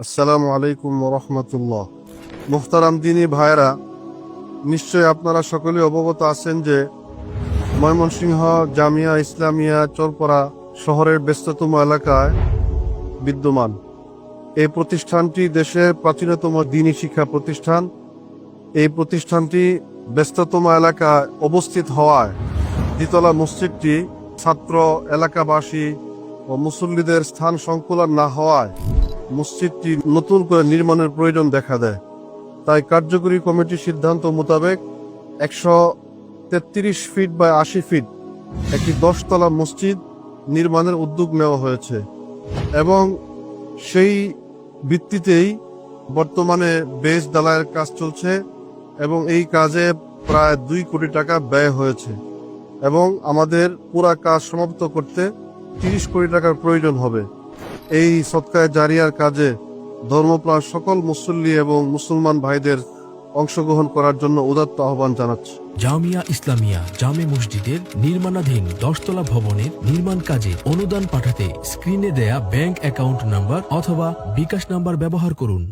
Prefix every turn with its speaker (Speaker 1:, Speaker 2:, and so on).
Speaker 1: আসসালামু আলাইকুম রহমতুল্লাহ। মুহতারাম দিনী ভাইরা, নিশ্চয় আপনারা সকলে অবগত আছেন যে ময়মনসিংহ জামিয়া ইসলামিয়া চরপাড়া শহরের ব্যস্ততম এলাকায় বিদ্যমান। এই প্রতিষ্ঠানটি দেশের প্রাচীনতম দ্বীনী শিক্ষা প্রতিষ্ঠান। এই প্রতিষ্ঠানটি ব্যস্ততম এলাকায় অবস্থিত হওয়ায় দ্বিতলা মসজিদটি ছাত্র, এলাকাবাসী ও মুসল্লিদের স্থান সংকুলান না হওয়ায় মসজিদটি নতুন করে নির্মাণের প্রয়োজন দেখা দেয়। তাই কার্যকরী কমিটির সিদ্ধান্ত মোতাবেক 133 ফিট বা 80 ফিট একটি 10 তলা মসজিদ নির্মাণের উদ্যোগ নেওয়া হয়েছে এবং সেই ভিত্তিতেই বর্তমানে বেস ঢালাইয়ের কাজ চলছে এবং এই কাজে প্রায় 2 কোটি টাকা ব্যয় হয়েছে এবং আমাদের পুরা কাজ সমাপ্ত করতে 30 কোটি টাকার প্রয়োজন হবে। এই সদকায়ে জারিয়ার কাজে ধর্মপ্রাণ সকল মুসল্লি এবং মুসলমান ভাইদের অংশগ্রহণ করার জন্য উদাত্ত আহ্বান জানাচ্ছি।
Speaker 2: জামিয়া ইসলামিয়া জামে মসজিদের নির্মাণাধীন 10 তলা ভবনের নির্মাণ কাজে অনুদান পাঠাতে স্ক্রিনে দেয়া ব্যাংক অ্যাকাউন্ট নাম্বার অথবা বিকাশ নাম্বার ব্যবহার করুন।